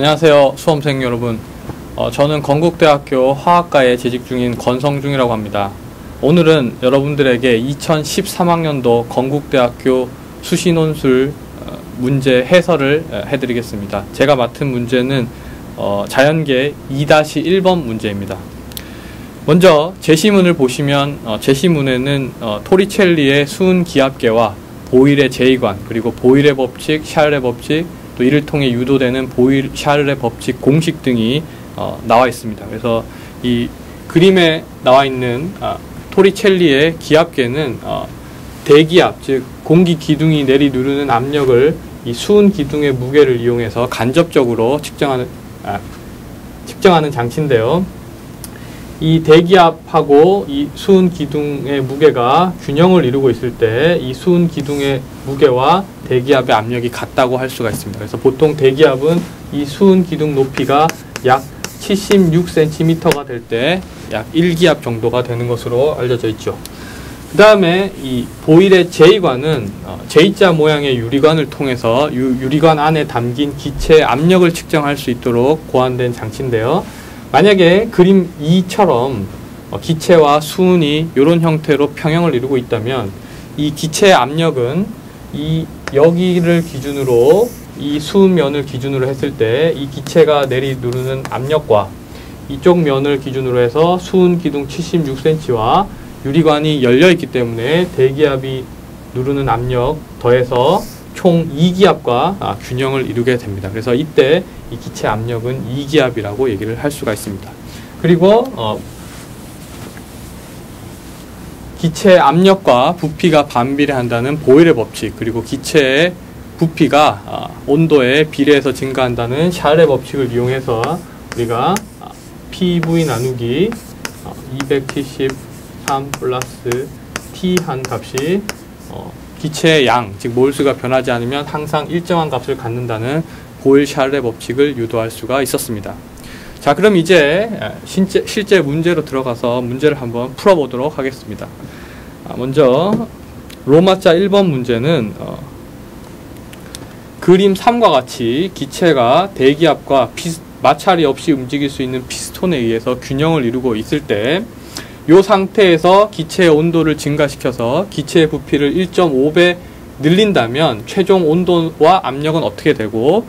안녕하세요, 수험생 여러분. 저는 건국대학교 화학과에 재직 중인 권성중이라고 합니다. 오늘은 여러분들에게 2013학년도 건국대학교 수시논술 문제 해설을 해드리겠습니다. 제가 맡은 문제는 자연계 2-1번 문제입니다. 먼저 제시문을 보시면 제시문에는 토리첼리의 수은기압계와 보일의 제2관, 그리고 보일의 법칙, 샤를의 법칙, 또 이를 통해 유도되는 보일, 샤를의 법칙 공식 등이 나와 있습니다. 그래서 이 그림에 나와 있는 토리첼리의 기압계는 대기압, 즉 공기 기둥이 내리 누르는 압력을 이 수은 기둥의 무게를 이용해서 간접적으로 측정하는 장치인데요. 이 대기압하고 이 수은 기둥의 무게가 균형을 이루고 있을 때 이 수은 기둥의 무게와 대기압의 압력이 같다고 할 수가 있습니다. 그래서 보통 대기압은 이 수은 기둥 높이가 약 76cm가 될 때 약 1기압 정도가 되는 것으로 알려져 있죠. 그 다음에 이 보일의 제2관은 J자 모양의 유리관을 통해서 유리관 안에 담긴 기체의 압력을 측정할 수 있도록 고안된 장치인데요. 만약에 그림 2처럼 기체와 수은이 이런 형태로 평형을 이루고 있다면 이 기체의 압력은 여기를 기준으로 이 수은면을 기준으로 했을 때 이 기체가 내리 누르는 압력과 이쪽 면을 기준으로 해서 수은 기둥 76cm와 유리관이 열려 있기 때문에 대기압이 누르는 압력 더해서 총 2기압과 균형을 이루게 됩니다. 그래서 이때 이 기체 압력은 2기압이라고 얘기를 할 수가 있습니다. 그리고 기체 압력과 부피가 반비례한다는 보일의 법칙, 그리고 기체의 부피가 온도에 비례해서 증가한다는 샤를의 법칙을 이용해서 우리가 PV 나누기 273 플러스 T 한 값이 기체의 양, 즉 몰수가 변하지 않으면 항상 일정한 값을 갖는다는 보일 샤를의 법칙을 유도할 수가 있었습니다. 자, 그럼 이제 실제 문제로 들어가서 문제를 한번 풀어보도록 하겠습니다. 먼저 로마자 1번 문제는 그림 3과 같이 기체가 대기압과 마찰이 없이 움직일 수 있는 피스톤에 의해서 균형을 이루고 있을 때 이 상태에서 기체의 온도를 증가시켜서 기체의 부피를 1.5배 늘린다면 최종 온도와 압력은 어떻게 되고,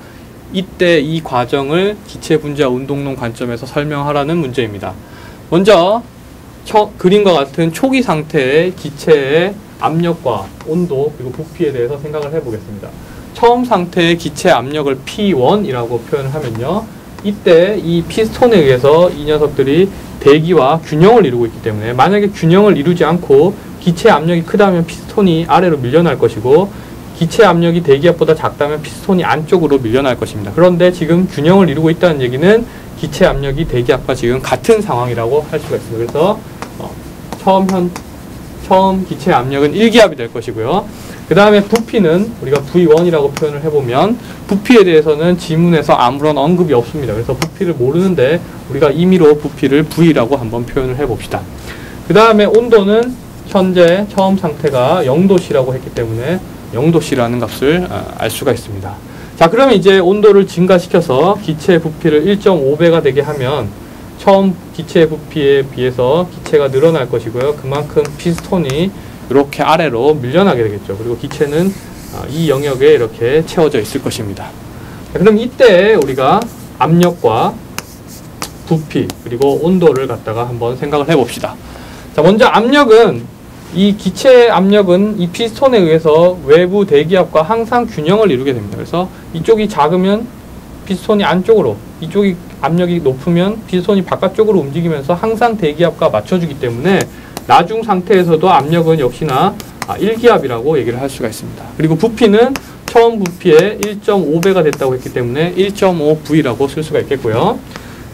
이때 이 과정을 기체 분자 운동론 관점에서 설명하라는 문제입니다. 먼저 그림과 같은 초기 상태의 기체의 압력과 온도 그리고 부피에 대해서 생각을 해보겠습니다. 처음 상태의 기체 압력을 P1이라고 표현을 하면요, 이때 이 피스톤에 의해서 이 녀석들이 대기와 균형을 이루고 있기 때문에 만약에 균형을 이루지 않고 기체 압력이 크다면 피스톤이 아래로 밀려날 것이고, 기체 압력이 대기압보다 작다면 피스톤이 안쪽으로 밀려날 것입니다. 그런데 지금 균형을 이루고 있다는 얘기는 기체 압력이 대기압과 지금 같은 상황이라고 할 수가 있습니다. 그래서 처음 기체 압력은 1기압이 될 것이고요. 그 다음에 부피는 우리가 V1이라고 표현을 해보면 부피에 대해서는 지문에서 아무런 언급이 없습니다. 그래서 부피를 모르는데 우리가 임의로 부피를 V라고 한번 표현을 해봅시다. 그 다음에 온도는 현재 처음 상태가 0도씨라고 했기 때문에 0도씨라는 값을 알 수가 있습니다. 자, 그러면 이제 온도를 증가시켜서 기체의 부피를 1.5배가 되게 하면 처음 기체의 부피에 비해서 기체가 늘어날 것이고요. 그만큼 피스톤이 이렇게 아래로 밀려나게 되겠죠. 그리고 기체는 이 영역에 이렇게 채워져 있을 것입니다. 자, 그럼 이때 우리가 압력과 부피 그리고 온도를 갖다가 한번 생각을 해봅시다. 자, 먼저 압력은 이 기체의 압력은 이 피스톤에 의해서 외부 대기압과 항상 균형을 이루게 됩니다. 그래서 이쪽이 작으면 피스톤이 안쪽으로, 이쪽이 압력이 높으면 피스톤이 바깥쪽으로 움직이면서 항상 대기압과 맞춰주기 때문에 나중 상태에서도 압력은 역시나 1기압이라고 얘기를 할 수가 있습니다. 그리고 부피는 처음 부피의 1.5배가 됐다고 했기 때문에 1.5V라고 쓸 수가 있겠고요.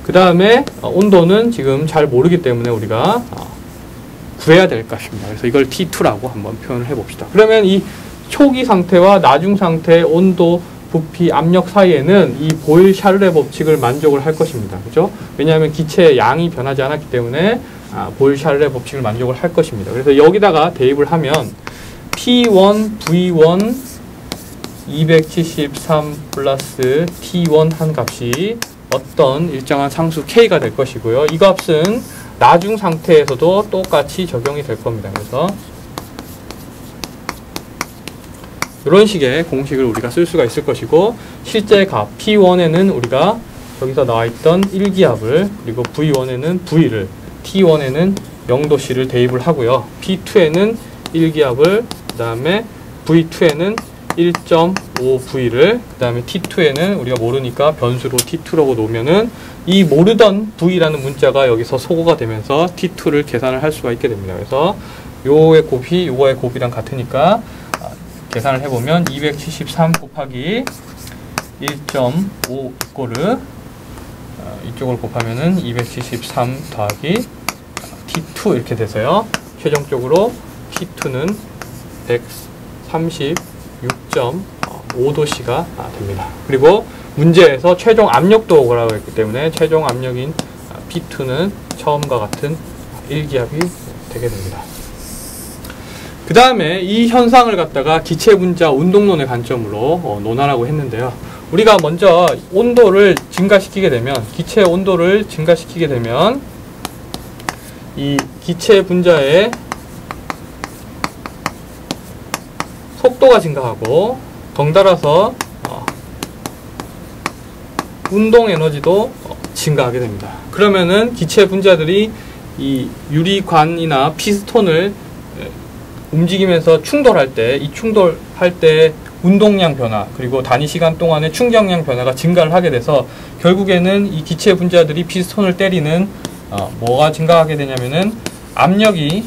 그 다음에 온도는 지금 잘 모르기 때문에 우리가 구해야 될 것입니다. 그래서 이걸 T2라고 한번 표현을 해봅시다. 그러면 이 초기 상태와 나중 상태의 온도, 부피, 압력 사이에는 이 보일 샤를의 법칙을 만족을 할 것입니다. 그죠? 왜냐하면 기체의 양이 변하지 않았기 때문에 보일 샤를의 법칙을 만족을 할 것입니다. 그래서 여기다가 대입을 하면 P1, V1 273 플러스 T1 한 값이 어떤 일정한 상수 K가 될 것이고요. 이 값은 나중 상태에서도 똑같이 적용이 될 겁니다. 그래서 이런 식의 공식을 우리가 쓸 수가 있을 것이고, 실제 값 P1에는 우리가 여기서 나와 있던 1기압을, 그리고 V1에는 V를, T1에는 0도씨를 대입을 하고요. P2에는 1기압을, 그 다음에 V2에는 1.5V를, 그 다음에 T2에는 우리가 모르니까 변수로 T2라고 놓으면은 이 모르던 V라는 문자가 여기서 소거가 되면서 T2를 계산을 할 수가 있게 됩니다. 그래서 요의 곱이 요거의 곱이랑 같으니까 계산을 해보면 273 곱하기 1.5 이꼬르 이쪽을 곱하면은 273 더하기 T2 이렇게 돼서요. 최종적으로 T2는 136.5도씨가 됩니다. 그리고 문제에서 최종 압력도 오라고 했기 때문에 최종 압력인 P2는 처음과 같은 1기압이 되게 됩니다. 그 다음에 이 현상을 갖다가 기체 분자 운동론의 관점으로 논하라고 했는데요. 우리가 먼저 온도를 증가시키게 되면, 기체 온도를 증가시키게 되면 이 기체 분자의 속도가 증가하고 덩달아서 운동 에너지도 증가하게 됩니다. 그러면은 기체 분자들이 이 유리관이나 피스톤을 움직이면서 충돌할 때, 이 충돌할 때 운동량 변화, 그리고 단위 시간 동안의 충격량 변화가 증가를 하게 돼서 결국에는 이 기체 분자들이 피스톤을 때리는 뭐가 증가하게 되냐면은 압력이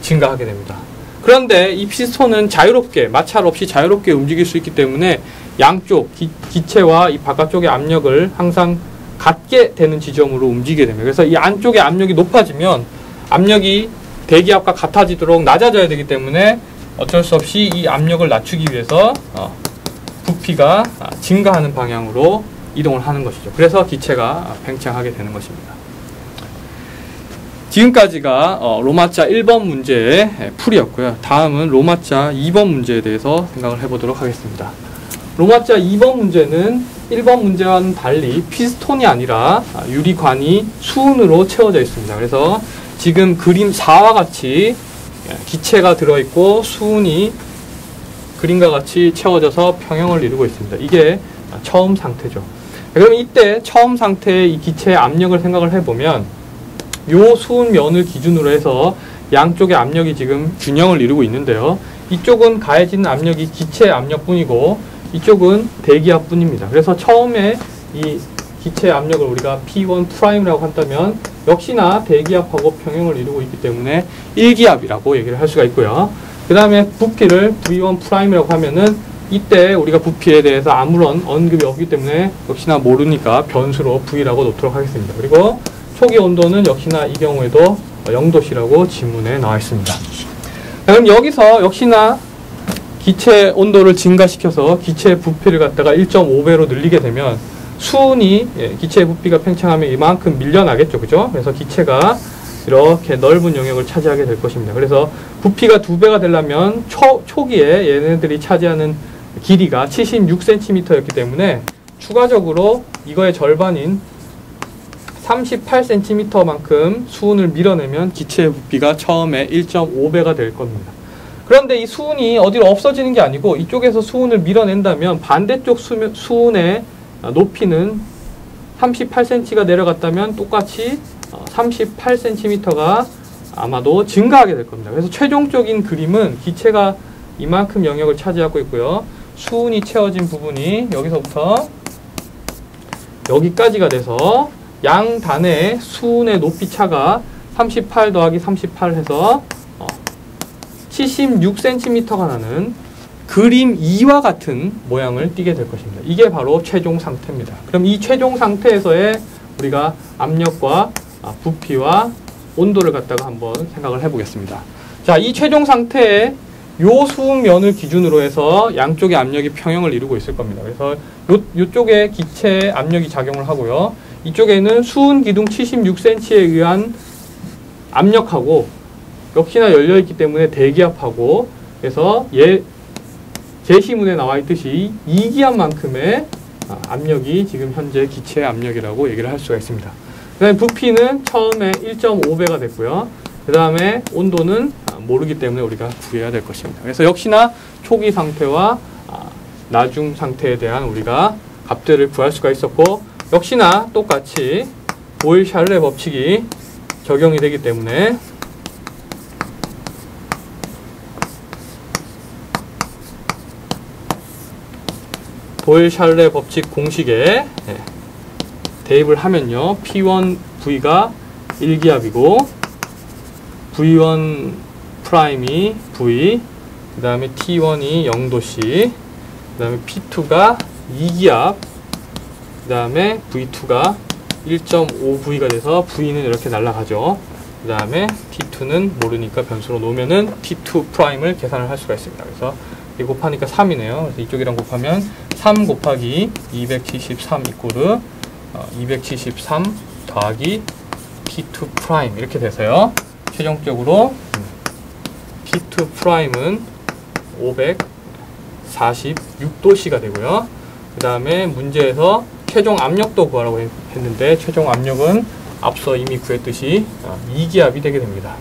증가하게 됩니다. 그런데 이 피스톤은 자유롭게, 마찰 없이 자유롭게 움직일 수 있기 때문에 양쪽 기체와 이 바깥쪽의 압력을 항상 같게 되는 지점으로 움직이게 됩니다. 그래서 이 안쪽의 압력이 높아지면 압력이 대기압과 같아지도록 낮아져야 되기 때문에 어쩔 수 없이 이 압력을 낮추기 위해서 부피가 증가하는 방향으로 이동을 하는 것이죠. 그래서 기체가 팽창하게 되는 것입니다. 지금까지가 로마자 1번 문제의 풀이였고요. 다음은 로마자 2번 문제에 대해서 생각을 해보도록 하겠습니다. 로마자 2번 문제는 1번 문제와는 달리 피스톤이 아니라 유리관이 수은으로 채워져 있습니다. 그래서 지금 그림 4와 같이 기체가 들어있고 수은이 그림과 같이 채워져서 평형을 이루고 있습니다. 이게 처음 상태죠. 그럼 이때 처음 상태의 이 기체의 압력을 생각을 해보면 요 수은면을 기준으로 해서 양쪽의 압력이 지금 균형을 이루고 있는데요. 이쪽은 가해지는 압력이 기체 압력뿐이고 이쪽은 대기압뿐입니다. 그래서 처음에 이 기체 압력을 우리가 P1'이라고 한다면 역시나 대기압하고 평형을 이루고 있기 때문에 1기압이라고 얘기를 할 수가 있고요. 그 다음에 부피를 V1'이라고 하면은 이때 우리가 부피에 대해서 아무런 언급이 없기 때문에 역시나 모르니까 변수로 V라고 놓도록 하겠습니다. 그리고 초기 온도는 역시나 이 경우에도 0도씨라고 지문에 나와 있습니다. 그럼 여기서 역시나 기체 온도를 증가시켜서 기체 부피를 갖다가 1.5배로 늘리게 되면 수은이 기체 부피가 팽창하면 이만큼 밀려나겠죠. 그죠? 그래서 기체가 이렇게 넓은 영역을 차지하게 될 것입니다. 그래서 부피가 2배가 되려면 초기에 얘네들이 차지하는 길이가 76cm였기 때문에 추가적으로 이거의 절반인 38cm만큼 수은을 밀어내면 기체의 부피가 처음에 1.5배가 될 겁니다. 그런데 이 수은이 어디로 없어지는 게 아니고 이쪽에서 수은을 밀어낸다면 반대쪽 수은의 높이는 38cm가 내려갔다면 똑같이 38cm가 아마도 증가하게 될 겁니다. 그래서 최종적인 그림은 기체가 이만큼 영역을 차지하고 있고요. 수은이 채워진 부분이 여기서부터 여기까지가 돼서 양 단의 수은의 높이 차가 38 더하기 38 해서 76cm가 나는 그림 2와 같은 모양을 띠게 될 것입니다. 이게 바로 최종 상태입니다. 그럼 이 최종 상태에서의 우리가 압력과 부피와 온도를 갖다가 한번 생각을 해보겠습니다. 자, 이 최종 상태에 요 수은면을 기준으로 해서 양쪽의 압력이 평형을 이루고 있을 겁니다. 그래서 요쪽에 기체 압력이 작용을 하고요. 이쪽에는 수은 기둥 76cm에 의한 압력하고 역시나 열려있기 때문에 대기압하고 그래서 제시문에 나와 있듯이 2기압만큼의 압력이 지금 현재 기체의 압력이라고 얘기를 할 수가 있습니다. 그 다음에 부피는 처음에 1.5배가 됐고요. 그 다음에 온도는 모르기 때문에 우리가 구해야 될 것입니다. 그래서 역시나 초기 상태와 나중 상태에 대한 우리가 값들을 구할 수가 있었고, 역시나 똑같이 보일-샬레 법칙이 적용이 되기 때문에 보일-샬레 법칙 공식에 대입을 하면요, P1V가 1기압이고 V1 프라임이 V, 그 다음에 T1이 0도씨, 그 다음에 P2가 2기압, 그 다음에 V2가 1.5V가 돼서 V는 이렇게 날아가죠. 그 다음에 T2는 모르니까 변수로 놓으면은 T2 프라임을 계산을 할 수가 있습니다. 그래서 이 곱하니까 3이네요. 그래서 이쪽이랑 곱하면 3 곱하기 273 이꼬르 273 더하기 T2 프라임 이렇게 돼서요. 최종적으로 T2 프라임은 546도씨가 되고요. 그 다음에 문제에서 최종 압력도 구하라고 했는데 최종 압력은 앞서 이미 구했듯이 2기압이 되게 됩니다.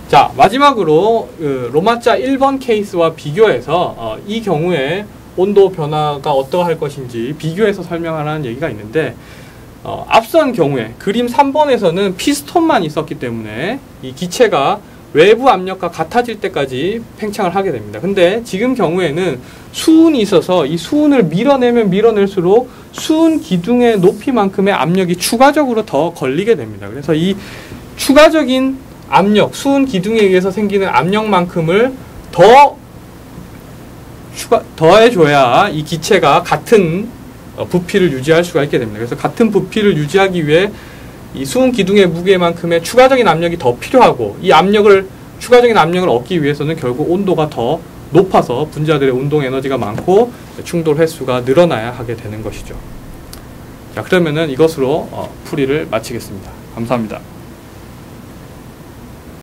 자, 마지막으로 로마자 1번 케이스와 비교해서 이 경우에 온도 변화가 어떠할 것인지 비교해서 설명하라는 얘기가 있는데, 앞선 경우에 그림 3번에서는 피스톤만 있었기 때문에 이 기체가 외부 압력과 같아질 때까지 팽창을 하게 됩니다. 근데 지금 경우에는 수은이 있어서 이 수은을 밀어내면 밀어낼수록 수은 기둥의 높이만큼의 압력이 추가적으로 더 걸리게 됩니다. 그래서 이 추가적인 압력, 수은 기둥에 의해서 생기는 압력만큼을 더해줘야 이 기체가 같은 부피를 유지할 수가 있게 됩니다. 그래서 같은 부피를 유지하기 위해 이 수은 기둥의 무게만큼의 추가적인 압력이 더 필요하고, 이 추가적인 압력을 얻기 위해서는 결국 온도가 더 높아서 분자들의 운동 에너지가 많고 충돌 횟수가 늘어나야 하게 되는 것이죠. 자, 그러면은 이것으로 풀이를 마치겠습니다. 감사합니다.